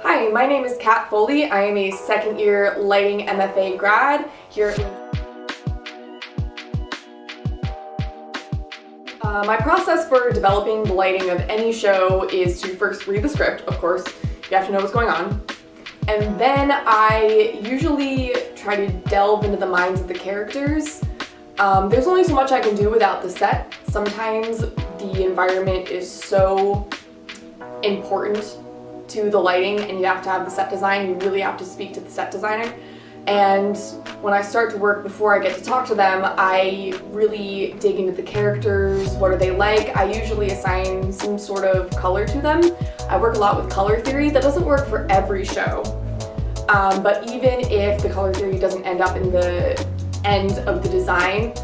Hi, my name is Kat Foley. I am a second year lighting MFA grad here in my process for developing the lighting of any show is to first read the script, of course. You have to know what's going on. And then I usually try to delve into the minds of the characters. There's only so much I can do without the set. Sometimes the environment is so important to the lighting and you have to have the set design. You really have to speak to the set designer. And when I start to work, before I get to talk to them, I really dig into the characters. What are they like? I usually assign some sort of color to them. I work a lot with color theory. That doesn't work for every show. But even if the color theory doesn't end up in the end of the design,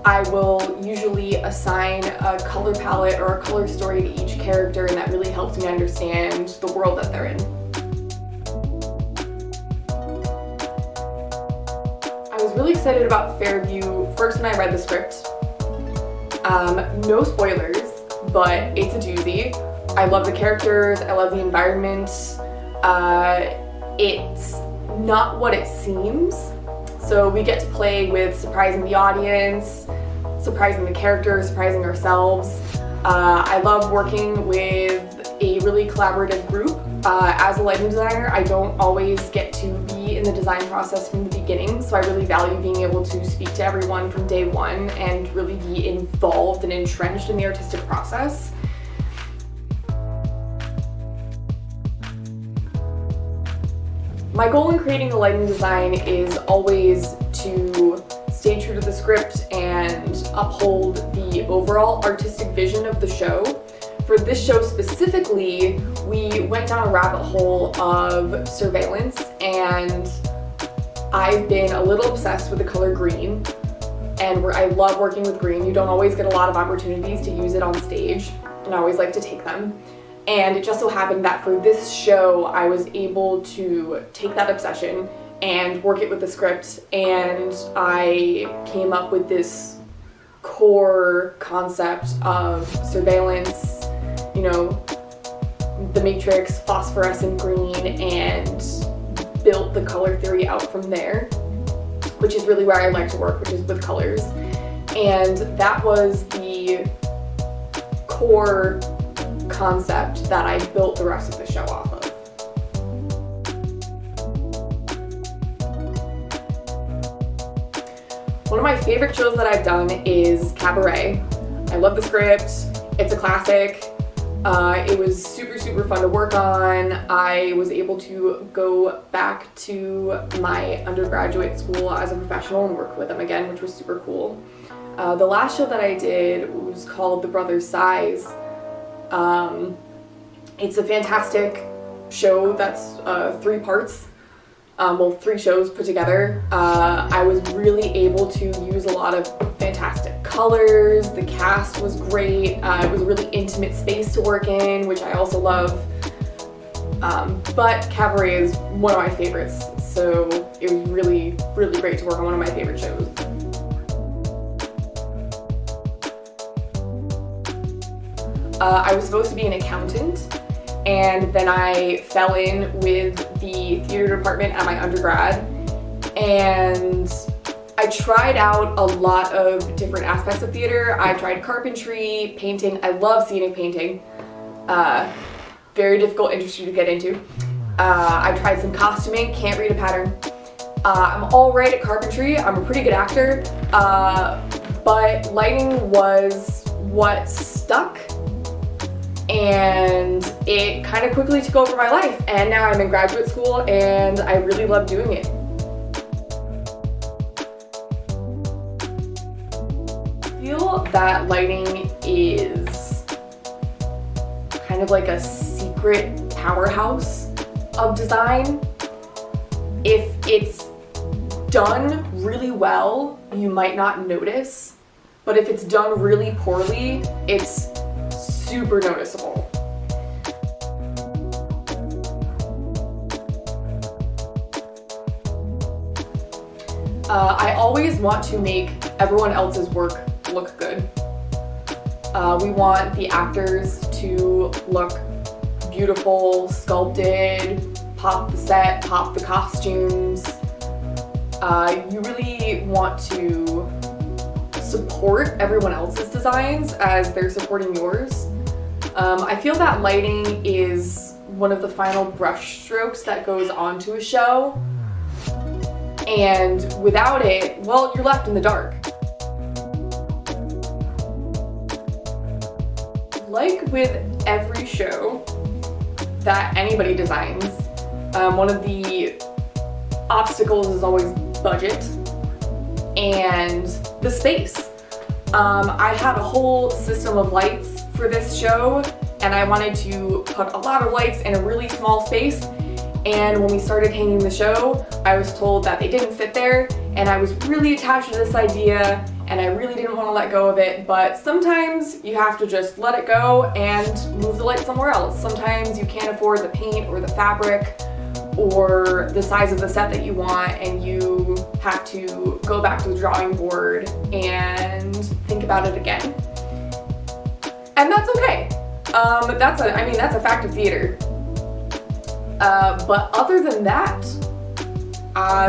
I will usually assign a color palette or a color story to each character, and that really helps me understand the world that they're in. I was really excited about Fairview first when I read the script. No spoilers, but it's a doozy. I love the characters, I love the environment. It's not what it seems. So we get to play with surprising the audience, surprising the characters, surprising ourselves. I love working with a really collaborative group. As a lighting designer, I don't always get to be in the design process from the beginning, so I really value being able to speak to everyone from day one and really be involved and entrenched in the artistic process. My goal in creating a lighting design is always to stay true to the script and uphold the overall artistic vision of the show. For this show specifically, we went down a rabbit hole of surveillance, and I've been a little obsessed with the color green, and I love working with green. You don't always get a lot of opportunities to use it on stage, and I always like to take them. And it just so happened that for this show, I was able to take that obsession and work it with the script, and I came up with this core concept of surveillance, you know, the matrix, phosphorescent green, and built the color theory out from there, which is really where I like to work, which is with colors. And that was the core concept that I built the rest of the show off of. One of my favorite shows that I've done is Cabaret. I love the script. It's a classic. It was super fun to work on. I was able to go back to my undergraduate school as a professional and work with them again, which was super cool. The last show that I did was called The Brothers' Size. It's a fantastic show that's 3 parts, well, 3 shows put together. I was really able to use a lot of fantastic colors. The cast was great. It was a really intimate space to work in, which I also love. But Cabaret is one of my favorites, so it was really great to work on one of my favorite shows. I was supposed to be an accountant, and then I fell in with the theater department at my undergrad, and I tried out a lot of different aspects of theater. I tried carpentry, painting. I love scenic painting. Very difficult industry to get into. I tried some costuming, can't read a pattern. I'm all right at carpentry. I'm a pretty good actor, but lighting was what stuck. And it kind of quickly took over my life, and now I'm in graduate school and I really love doing it. I feel that lighting is kind of like a secret powerhouse of design. If it's done really well, you might not notice, but if it's done really poorly, it's super noticeable. I always want to make everyone else's work look good. We want the actors to look beautiful, sculpted, pop the set, pop the costumes. You really want to support everyone else's designs as they're supporting yours. I feel that lighting is one of the final brush strokes that goes onto a show, and without it, well, you're left in the dark. Like with every show that anybody designs, one of the obstacles is always budget and the space. I had a whole system of lights for this show, and I wanted to put a lot of lights in a really small space, and when we started hanging the show, I was told that they didn't fit there, and I was really attached to this idea, and I really didn't want to let go of it. But sometimes you have to just let it go and move the light somewhere else. Sometimes you can't afford the paint or the fabric or the size of the set that you want, and you have to go back to the drawing board and think about it again. And that's okay. That's a fact of theater. But other than that,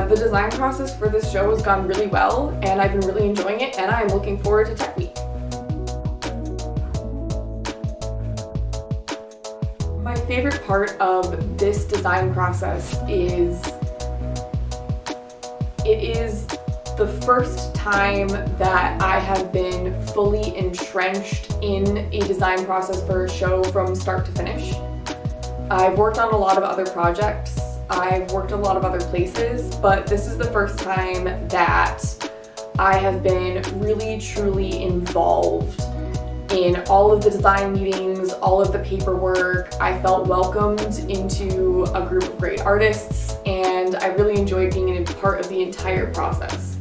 the design process for this show has gone really well, and I've been really enjoying it, and I'm looking forward to Tech Week. My favorite part of this design process is it is the first time that I have been fully entrenched in a design process for a show from start to finish. I've worked on a lot of other projects, I've worked in a lot of other places, but this is the first time that I have been really truly involved in all of the design meetings, all of the paperwork. I felt welcomed into a group of great artists, and I really enjoyed being a part of the entire process.